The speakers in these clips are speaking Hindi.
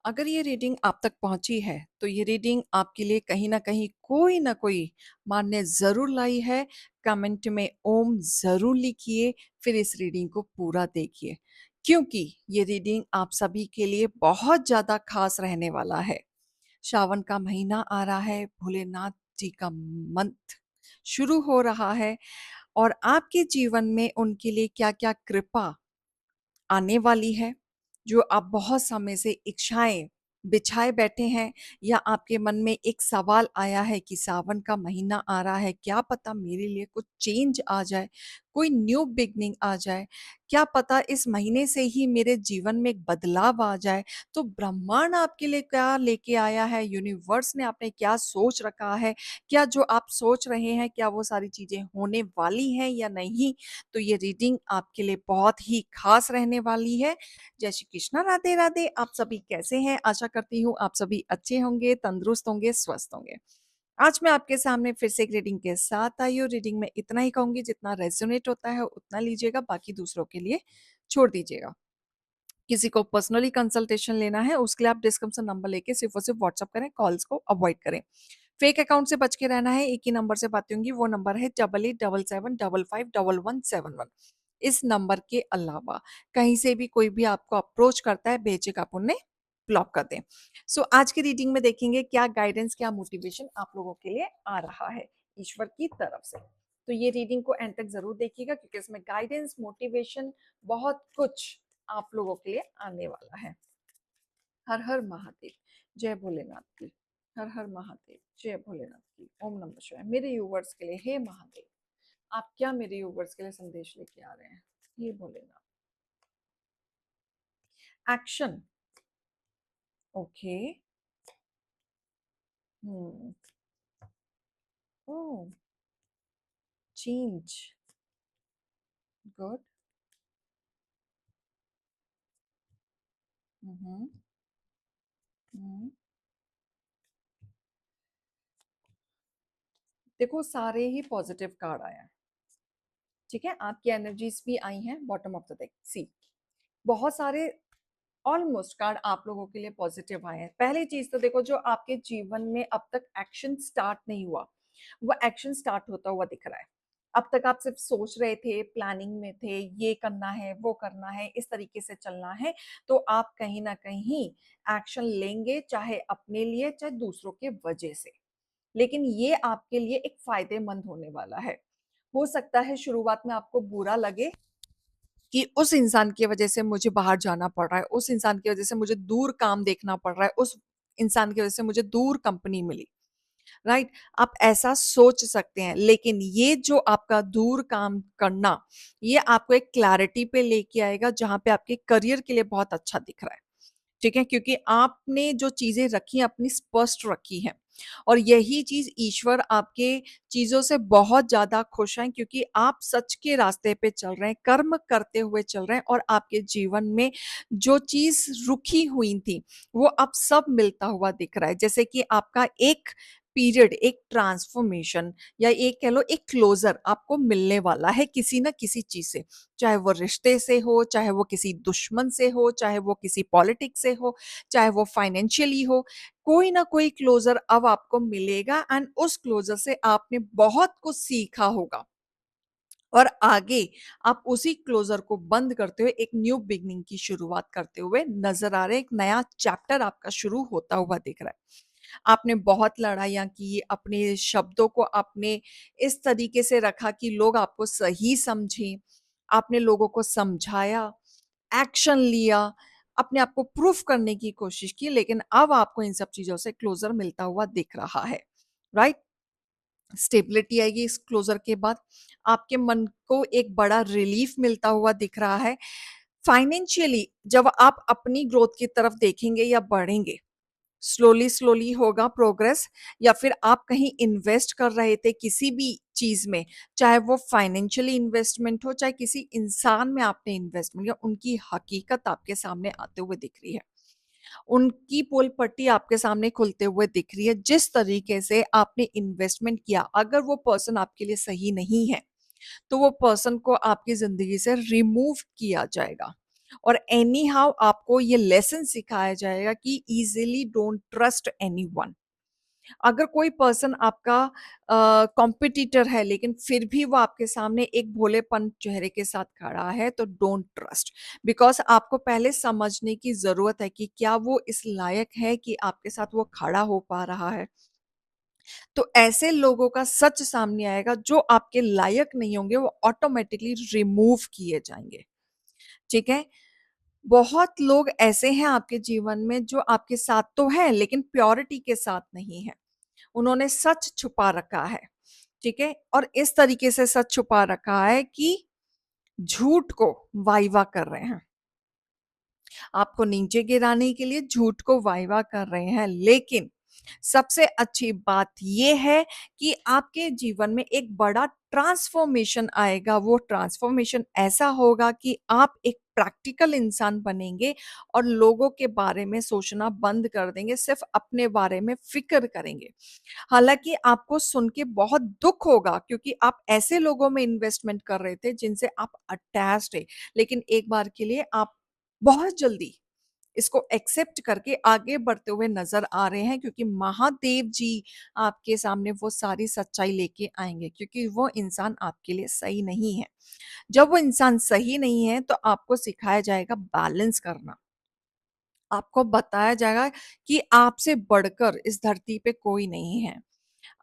अगर ये रीडिंग आप तक पहुंची है तो ये रीडिंग आपके लिए कहीं ना कहीं कोई ना कोई मान्य जरूर लाई है। कमेंट में ओम जरूर लिखिए, फिर इस रीडिंग को पूरा देखिए क्योंकि ये रीडिंग आप सभी के लिए बहुत ज्यादा खास रहने वाला है। श्रावण का महीना आ रहा है, भोलेनाथ जी का मंथ शुरू हो रहा है और आपके जीवन में उनके लिए क्या क्या कृपा आने वाली है, जो आप बहुत समय से इच्छाएं बिछाए बैठे हैं, या आपके मन में एक सवाल आया है कि सावन का महीना आ रहा है, क्या पता मेरे लिए कुछ चेंज आ जाए, कोई न्यू बिगनिंग आ जाए, क्या पता इस महीने से ही मेरे जीवन में एक बदलाव आ जाए। तो ब्रह्मांड आपके लिए क्या लेके आया है, यूनिवर्स ने आपने क्या सोच रखा है, क्या जो आप सोच रहे हैं क्या वो सारी चीजें होने वाली हैं या नहीं। तो ये रीडिंग आपके लिए बहुत ही खास रहने वाली है। जय श्री कृष्णा, राधे राधे। आप सभी कैसे हैं? आशा करती हूँ आप सभी अच्छे होंगे, तंदुरुस्त होंगे, स्वस्थ होंगे। आज मैं आपके सामने फिर से एक रीडिंग के साथ आई हूँ। रीडिंग में इतना ही कहूंगी, जितना रेजोनेट होता है उतना लीजिएगा, बाकी दूसरों के लिए छोड़ दीजिएगा। किसी को पर्सनली कंसल्टेशन लेना है उसके लिए आप डिस्क्रिप्शन नंबर लेके सिर्फ और सिर्फ व्हाट्सअप करें, कॉल्स को अवॉइड करें। फेक अकाउंट से बच के रहना है। एक ही नंबर से बातें होंगी, वो नंबर है 8877551171। इस नंबर के अलावा कहीं से भी कोई भी आपको अप्रोच करता है, बेझिझक आप उन्हें ब्लॉक कर दें। सो आज की रीडिंग में देखेंगे क्या गाइडेंस, क्या मोटिवेशन आप लोगों के लिए आ रहा है ईश्वर की तरफ से। तो ये रीडिंग को एंड तक जरूर देखिएगा क्योंकि इसमें गाइडेंस, मोटिवेशन, बहुत कुछ आप लोगों के लिए आने वाला है। हर हर महादेव, जय भोलेनाथ की। हर हर महादेव, जय भोलेनाथ की। ओम नमः शिवाय। मेरे यूवर्स के लिए हे महादेव, आप क्या मेरे यूवर्स के लिए संदेश लेके आ रहे हैं? हे भोलेनाथ। एक्शन। ओके। हम्म। ओ। चेंज। गुड। हम्म। हम्म। देखो सारे ही पॉजिटिव कार्ड आया है। ठीक है, आपकी एनर्जीज भी आई हैं बॉटम ऑफ द डेक। सी, बहुत सारे ऑलमोस्ट कार्ड आप लोगों के लिए पॉजिटिव आए हैं। पहली चीज तो देखो, जो आपके जीवन में अब तक एक्शन स्टार्ट नहीं हुआ, वो एक्शन स्टार्ट होता हुआ दिख रहा है। अब तक आप सिर्फ सोच रहे थे, प्लानिंग में थे, ये करना है, वो करना है, इस तरीके से चलना है। तो आप कहीं ना कहीं एक्शन लेंगे, चाहे अपने लिए चाहे दूसरों के वजह से। लेकिन ये आपके लिए एक फायदेमंद होने वाला है। हो सकता है शुरुआत में आपको बुरा लगे कि उस इंसान की वजह से मुझे बाहर जाना पड़ रहा है, उस इंसान की वजह से मुझे दूर काम देखना पड़ रहा है, उस इंसान की वजह से मुझे दूर कंपनी मिली। राइट, आप ऐसा सोच सकते हैं, लेकिन ये जो आपका दूर काम करना, ये आपको एक क्लैरिटी पे लेके आएगा जहां पे आपके करियर के लिए बहुत अच्छा दिख रहा है। ठीक है, क्योंकि आपने जो चीजें रखी हैं अपनी स्पष्ट रखी हैं, और यही चीज ईश्वर आपके चीजों से बहुत ज्यादा खुश हैं क्योंकि आप सच के रास्ते पे चल रहे हैं, कर्म करते हुए चल रहे हैं, और आपके जीवन में जो चीज रुकी हुई थी वो अब सब मिलता हुआ दिख रहा है। जैसे कि आपका एक पीरियड, एक ट्रांसफॉर्मेशन, या एक कह लो एक क्लोजर आपको मिलने वाला है किसी ना किसी चीज से। चाहे वो रिश्ते से हो, चाहे वो किसी दुश्मन से हो, चाहे वो किसी पॉलिटिक्स से हो, चाहे वो फाइनेंशियली हो, कोई ना कोई क्लोजर अब आपको मिलेगा। एंड उस क्लोजर से आपने बहुत कुछ सीखा होगा, और आगे आप उसी क्लोजर को बंद करते हुए एक न्यू बिगनिंग की शुरुआत करते हुए नजर आ रहे हैं। एक नया चैप्टर आपका शुरू होता हुआ दिख रहा है। आपने बहुत लड़ाइयाँ की, अपने शब्दों को आपने इस तरीके से रखा कि लोग आपको सही समझें। आपने लोगों को समझाया, एक्शन लिया, अपने आप को प्रूफ करने की कोशिश की, लेकिन अब आपको इन सब चीजों से क्लोजर मिलता हुआ दिख रहा है। राइट, स्टेबिलिटी आएगी इस क्लोजर के बाद। आपके मन को एक बड़ा रिलीफ मिलता हुआ दिख रहा है। फाइनेंशियली जब आप अपनी ग्रोथ की तरफ देखेंगे या बढ़ेंगे, स्लोली स्लोली होगा प्रोग्रेस, या फिर आप कहीं इन्वेस्ट कर रहे थे किसी भी चीज में, चाहे वो फाइनेंशियली इन्वेस्टमेंट हो, चाहे किसी इंसान में आपने इन्वेस्टमेंट किया, उनकी हकीकत आपके सामने आते हुए दिख रही है। उनकी पोल पट्टी आपके सामने खुलते हुए दिख रही है। जिस तरीके से आपने इन्वेस्टमेंट किया, अगर वो पर्सन आपके लिए सही नहीं है तो वो पर्सन को आपकी जिंदगी से रिमूव किया जाएगा। और एनी हाउ आपको ये लेसन सिखाया जाएगा कि इजीली डोंट ट्रस्ट एनीवन। अगर कोई पर्सन आपका कॉम्पिटिटर है लेकिन फिर भी वो आपके सामने एक भोलेपन चेहरे के साथ खड़ा है तो डोंट ट्रस्ट, बिकॉज आपको पहले समझने की जरूरत है कि क्या वो इस लायक है कि आपके साथ वो खड़ा हो पा रहा है। तो ऐसे लोगों का सच सामने आएगा, जो आपके लायक नहीं होंगे वो ऑटोमेटिकली रिमूव किए जाएंगे। ठीक है। बहुत लोग ऐसे हैं आपके जीवन में जो आपके साथ तो हैं लेकिन प्योरिटी के साथ नहीं है। उन्होंने सच छुपा रखा है। ठीक है। और इस तरीके से सच छुपा रखा है कि झूठ को वाइवा कर रहे हैं, आपको नीचे गिराने के लिए झूठ को वाइवा कर रहे हैं। लेकिन सबसे अच्छी बात यह है कि आपके जीवन में एक बड़ा ट्रांसफॉर्मेशन आएगा। वो ट्रांसफॉर्मेशन ऐसा होगा कि आप एक प्रैक्टिकल इंसान बनेंगे और लोगों के बारे में सोचना बंद कर देंगे, सिर्फ अपने बारे में फिक्र करेंगे। हालांकि आपको सुन के बहुत दुख होगा क्योंकि आप ऐसे लोगों में इन्वेस्टमेंट कर रहे थे जिनसे आप अटैच्ड है, लेकिन एक बार के लिए आप बहुत जल्दी इसको एक्सेप्ट करके आगे बढ़ते हुए नजर आ रहे हैं, क्योंकि महादेव जी आपके सामने वो सारी सच्चाई लेके आएंगे, क्योंकि वो इंसान आपके लिए सही नहीं है। जब वो इंसान सही नहीं है तो आपको सिखाया जाएगा बैलेंस करना। आपको बताया जाएगा कि आपसे बढ़कर इस धरती पे कोई नहीं है।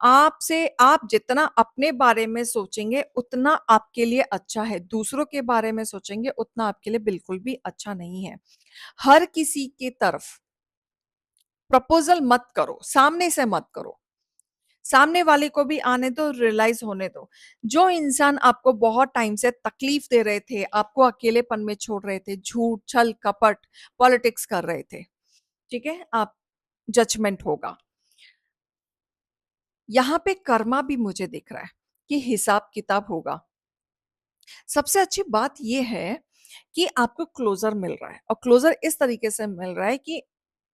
आपसे आप जितना अपने बारे में सोचेंगे उतना आपके लिए अच्छा है, दूसरों के बारे में सोचेंगे उतना आपके लिए बिल्कुल भी अच्छा नहीं है। हर किसी की तरफ प्रपोजल मत करो, सामने से मत करो। सामने वाले को भी आने दो, रियलाइज होने दो। जो इंसान आपको बहुत टाइम से तकलीफ दे रहे थे, आपको अकेलेपन में छोड़ रहे थे, झूठ छल कपट पॉलिटिक्स कर रहे थे, ठीक है, आप जजमेंट होगा। यहाँ पे कर्मा भी मुझे दिख रहा है कि हिसाब किताब होगा। सबसे अच्छी बात यह है कि आपको क्लोजर मिल रहा है, और क्लोजर इस तरीके से मिल रहा है कि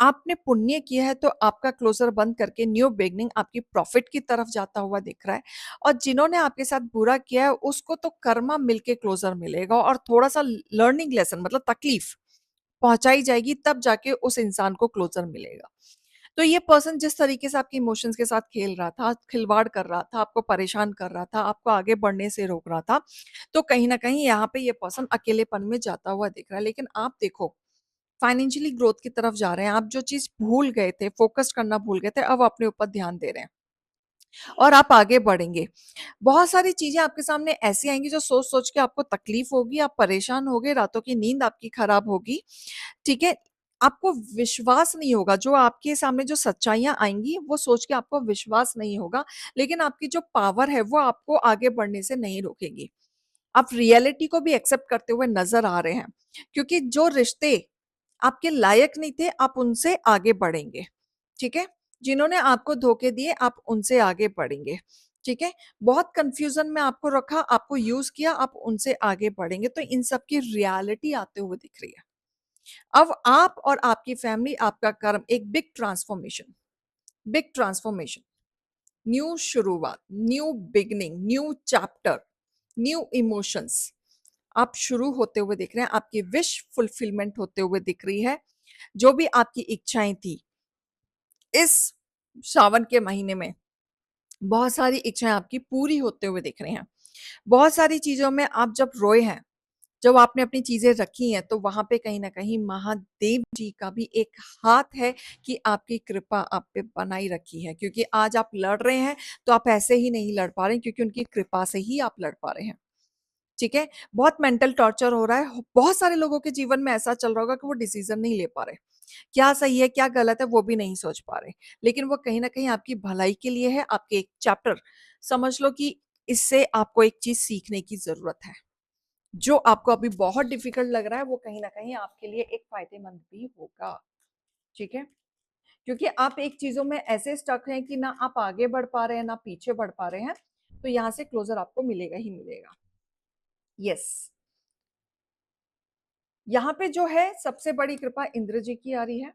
आपने पुण्य किया है तो आपका क्लोजर बंद करके न्यू बिगनिंग आपकी प्रॉफिट की तरफ जाता हुआ दिख रहा है। और जिन्होंने आपके साथ बुरा किया है उसको तो कर्मा मिलके क्लोजर मिलेगा, और थोड़ा सा लर्निंग लेसन मतलब तकलीफ पहुंचाई जाएगी, तब जाके उस इंसान को क्लोजर मिलेगा। तो ये पर्सन जिस तरीके से आपके इमोशंस के साथ खेल रहा था, खिलवाड़ कर रहा था, आपको परेशान कर रहा था, आपको आगे बढ़ने से रोक रहा था, तो कहीं ना कहीं यहाँ पे ये पर्सन अकेलेपन में जाता हुआ दिख रहा है। लेकिन आप देखो, फाइनेंशियली ग्रोथ की तरफ जा रहे हैं। आप जो चीज भूल गए थे, फोकस करना भूल गए थे, अब अपने ऊपर ध्यान दे रहे हैं और आप आगे बढ़ेंगे। बहुत सारी चीजें आपके सामने ऐसी आएंगी जो सोच सोच के आपको तकलीफ होगी, आप परेशान होगे, रातों की नींद आपकी खराब होगी। ठीक है। आपको विश्वास नहीं होगा, जो आपके सामने जो सच्चाइयां आएंगी वो सोच के आपको विश्वास नहीं होगा। लेकिन आपकी जो पावर है वो आपको आगे बढ़ने से नहीं रोकेगी। आप रियलिटी को भी एक्सेप्ट करते हुए नजर आ रहे हैं, क्योंकि जो रिश्ते आपके लायक नहीं थे आप उनसे आगे बढ़ेंगे। ठीक है। जिन्होंने आपको धोखे दिए आप उनसे आगे बढ़ेंगे। ठीक है। बहुत कंफ्यूजन में आपको रखा, आपको यूज किया, आप उनसे आगे बढ़ेंगे। तो इन सब की रियलिटी आते हुए दिख रही है। अब आप और आपकी फैमिली, आपका कर्म, एक big transformation, big transformation, new शुरुआत, new beginning, new chapter, new emotions आप शुरू होते हुए दिख रहे हैं। आपकी विश फुलफिलमेंट होते हुए दिख रही है। जो भी आपकी इच्छाएं थी इस सावन के महीने में, बहुत सारी इच्छाएं आपकी पूरी होते हुए दिख रही हैं। बहुत सारी चीजों में आप जब रोए हैं, जब आपने अपनी चीजें रखी हैं, तो वहां पे कहीं ना कहीं महादेव जी का भी एक हाथ है कि आपकी कृपा आप पे बनाई रखी है। क्योंकि आज आप लड़ रहे हैं तो आप ऐसे ही नहीं लड़ पा रहे हैं, क्योंकि उनकी कृपा से ही आप लड़ पा रहे हैं। ठीक है। बहुत मेंटल टॉर्चर हो रहा है, बहुत सारे लोगों के जीवन में ऐसा चल रहा होगा कि वो डिसीजन नहीं ले पा रहे, क्या सही है क्या गलत है वो भी नहीं सोच पा रहे। लेकिन वो कहीं ना कहीं आपकी भलाई के लिए है, आपके एक चैप्टर समझ लो कि इससे आपको एक चीज सीखने की जरूरत है। जो आपको अभी बहुत डिफिकल्ट लग रहा है वो कहीं ना कहीं आपके लिए एक फायदेमंद भी होगा। ठीक है। क्योंकि आप एक चीजों में ऐसे स्टक हैं कि ना आप आगे बढ़ पा रहे हैं ना पीछे बढ़ पा रहे हैं, तो यहाँ से क्लोजर आपको मिलेगा ही मिलेगा। यस। यहाँ पे जो है सबसे बड़ी कृपा इंद्र जी की आ रही है।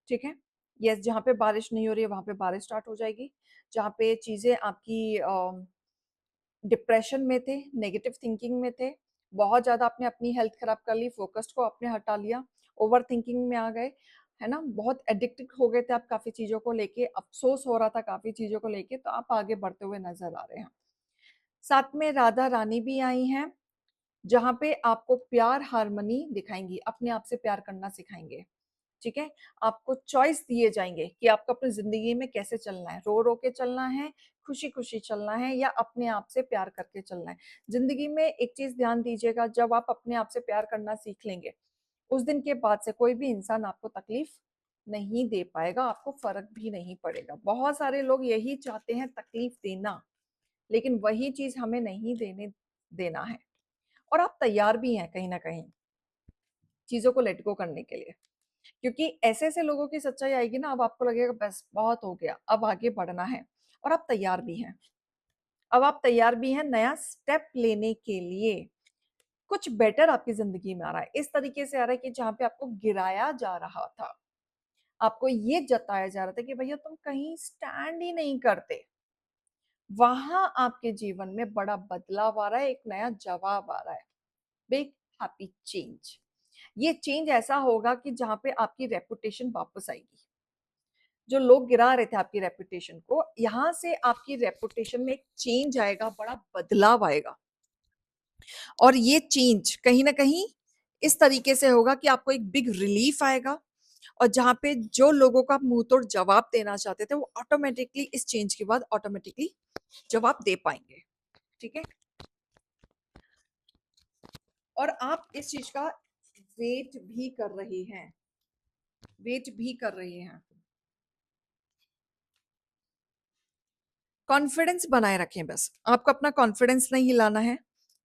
ठीक है। यस, जहाँ पे बारिश नहीं हो रही है वहां पे बारिश स्टार्ट हो जाएगी। जहाँ पे चीजें आपकी डिप्रेशन में थे, नेगेटिव थिंकिंग में थे, बहुत ज़्यादा आपने अपनी हेल्थ खराब कर ली, फ़ोकस्ड को आपने हटा लिया, ओवरथिंकिंग में आ गए, है ना? बहुत एडिक्टेड हो गए थे आप काफ़ी चीज़ों को लेके, अफ़सोस हो रहा था काफ़ी चीज़ों को लेके, तो आप आगे बढ़ते हुए नज़र आ रहे हैं। साथ में राधा रानी भी आई हैं, जहाँ पे आपको प्यार हार्मनी दिखाएँगी, अपने आप से प्यार करना सिखाएँगे, ठीक है? आपको चॉइस दिए जाएँगे कि आपको अपनी ज़िंदगी में कैसे चलना है, रो-रो के चलना है, खुशी-खुशी चलना है या अपने आप से प्यार करके चलना है। ज़िंदगी में एक चीज़ ध्यान दीजिएगा, जब आप अपने आप से प्यार करना सीख लेंगे, उस दिन के बाद से कोई भी इंसान आपको तकलीफ नहीं दे पाएगा, आपको फ़र्क भी नहीं पड़ेगा। बहुत सारे लोग यही चाहते हैं तकलीफ देना, लेकिन वही चीज़ हमें नहीं देना है और आप तैयार भी हैं कहीं न कहीं, चीज़ों को लेट गो करने के लिए। क्योंकि ऐसे-ऐसे लोगों की सच्चाई आएगी ना, अब आपको लगेगा बस बहुत हो गया, अब आगे बढ़ना है और आप तैयार भी हैं। अब आप तैयार भी हैं नया स्टेप लेने के लिए। कुछ बेटर आपकी ज़िंदगी में आ रहा है। इस तरीके से आ रहा है कि जहाँ पे आपको गिराया जा रहा था, आपको ये जताया जा रहा था कि भैया तुम कहीं स्टैंड ही नहीं करते। वहाँ आपके जीवन में बड़ा बदलाव आ रहा है, एक नया जवाब आ रहा है। Big happy change. ये चेंज ऐसा होगा कि जहाँ पे आपकी रेपुटेशन वापस आएगी। जो लोग गिरा रहे थे आपकी रेपुटेशन को, यहाँ से आपकी रेपुटेशन में एक चेंज आएगा, बड़ा बदलाव आएगा। और ये चेंज कहीं न कहीं इस तरीके से होगा कि आपको एक बिग रिलीफ आएगा और जहाँ पे जो लोगों को आप मुँह तोड़ जवाब देना चाहते थे, वो ऑटोमैटिकली इस चेंज के बाद ऑटोमैटिकली जवाब दे पाएँगे। ठीक है? और आप इस चीज़ का वेट भी कर रहे हैं, वेट भी कर रहे हैं। कॉन्फिडेंस बनाए रखें बस। आपको अपना कॉन्फिडेंस नहीं हिलाना है,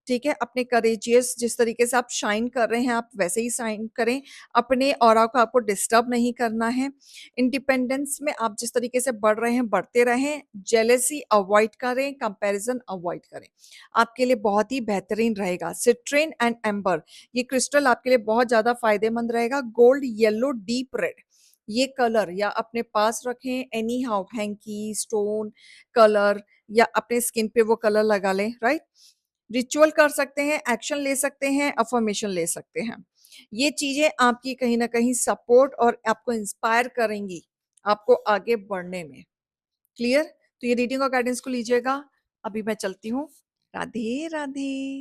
ठीक है? अपने करेजियस जिस तरीके से आप शाइन कर रहे हैं, आप वैसे ही शाइन करें। अपने ऑरा को आपको डिस्टर्ब नहीं करना है। इंडिपेंडेंस में आप जिस तरीके से बढ़ रहे हैं, बढ़ते रहें। जेलसी अवॉइड करें, कंपैरिज़न अवॉइड करें। आपके लिए बहुत ही बेहतरीन रहेगा। सिट्रेन एंड एम्बर ये क्रिस्टल आपके लिए बहुत ज़्यादा फ़ायदेमंद रहेगा। गोल्ड, येलो, डीप रेड ये कलर या अपने पास रखें any how hanky, stone colour या अपने स्किन पे वो कलर लगा लें, राइट? रिचुअल कर सकते हैं, एक्शन ले सकते हैं, अफ़र्मेशन ले सकते हैं। ये चीज़ें आपकी कहीं न कहीं सपोर्ट और आपको इंस्पायर करेंगी, आपको आगे बढ़ने में। क्लियर? तो ये रीडिंग और गाइडेंस को लीजिएगा। अभी मैं चलती हूँ। राधे, राधे।